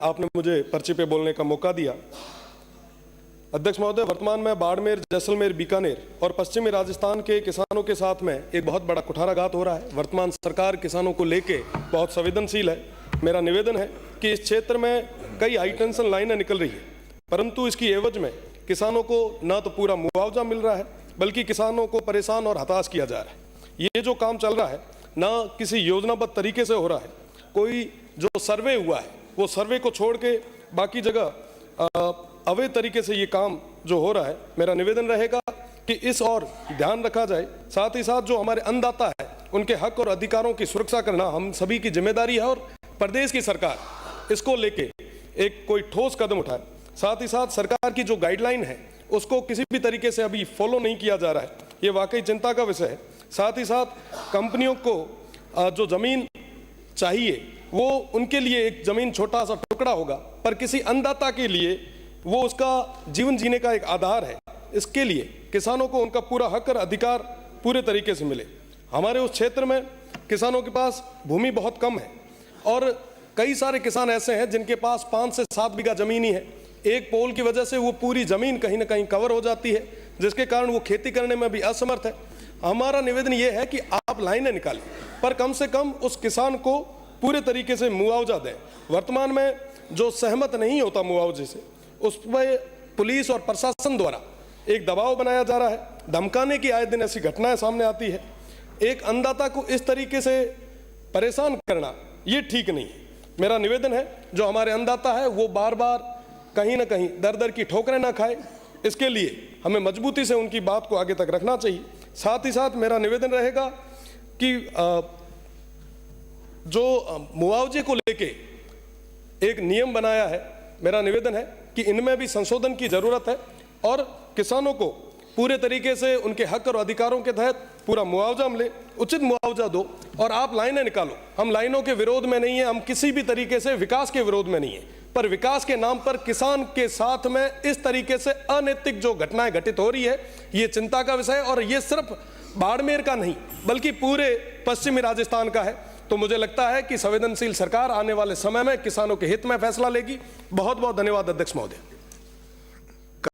आपने मुझे पर्ची पे बोलने का मौका दिया। अध्यक्ष महोदय, वर्तमान में बाड़मेर, जैसलमेर, बीकानेर और पश्चिमी राजस्थान के किसानों के साथ में एक बहुत बड़ा कुठाराघात हो रहा है। वर्तमान सरकार किसानों को लेके बहुत संवेदनशील है। मेरा निवेदन है कि इस क्षेत्र में कई हाई टेंशन लाइनें निकल रही है, परंतु इसकी एवज में किसानों को न तो पूरा मुआवजा मिल रहा है, बल्कि किसानों को परेशान और हताश किया जा रहा है। ये जो काम चल रहा है न किसी योजनाबद्ध तरीके से हो रहा है। कोई जो सर्वे हुआ है वो सर्वे को छोड़ के बाकी जगह अवैध तरीके से ये काम जो हो रहा है। मेरा निवेदन रहेगा कि इस और ध्यान रखा जाए। साथ ही साथ जो हमारे अन्नदाता है उनके हक और अधिकारों की सुरक्षा करना हम सभी की जिम्मेदारी है, और प्रदेश की सरकार इसको लेके एक कोई ठोस कदम उठाए। साथ ही साथ सरकार की जो गाइडलाइन है उसको किसी भी तरीके से अभी फॉलो नहीं किया जा रहा है, ये वाकई चिंता का विषय है। साथ ही साथ कंपनियों को जो जमीन चाहिए वो उनके लिए एक जमीन छोटा सा टुकड़ा होगा, पर किसी अन्नदाता के लिए वो उसका जीवन जीने का एक आधार है। इसके लिए किसानों को उनका पूरा हक और अधिकार पूरे तरीके से मिले। हमारे उस क्षेत्र में किसानों के पास भूमि बहुत कम है और कई सारे किसान ऐसे हैं जिनके पास 5 से 7 बीघा जमीन ही है। एक पोल की वजह से वो पूरी जमीन कहीं ना कहीं कवर हो जाती है, जिसके कारण वो खेती करने में भी असमर्थ है। हमारा निवेदन ये है कि आप लाइनें निकालें, पर कम से कम उस किसान को पूरे तरीके से मुआवजा दें। वर्तमान में जो सहमत नहीं होता मुआवजे से, उस पर पुलिस और प्रशासन द्वारा एक दबाव बनाया जा रहा है, धमकाने की आए दिन ऐसी घटनाएं सामने आती है। एक अन्नदाता को इस तरीके से परेशान करना ये ठीक नहीं है। मेरा निवेदन है जो हमारे अन्नदाता है वो बार बार कहीं ना कहीं दर दर की ठोकरें ना खाए, इसके लिए हमें मजबूती से उनकी बात को आगे तक रखना चाहिए। साथ ही साथ मेरा निवेदन रहेगा कि जो मुआवजे को लेके एक नियम बनाया है, मेरा निवेदन है कि इनमें भी संशोधन की जरूरत है और किसानों को पूरे तरीके से उनके हक और अधिकारों के तहत पूरा मुआवजा मिले, उचित मुआवजा दो। और आप लाइनें निकालो, हम लाइनों के विरोध में नहीं है, हम किसी भी तरीके से विकास के विरोध में नहीं है, पर विकास के नाम पर किसान के साथ में इस तरीके से अनैतिक जो घटनाएं घटित हो रही है ये चिंता का विषय है। और ये सिर्फ बाड़मेर का नहीं बल्कि पूरे पश्चिमी राजस्थान का है। तो मुझे लगता है कि संवेदनशील सरकार आने वाले समय में किसानों के हित में फैसला लेगी। बहुत बहुत धन्यवाद अध्यक्ष महोदय।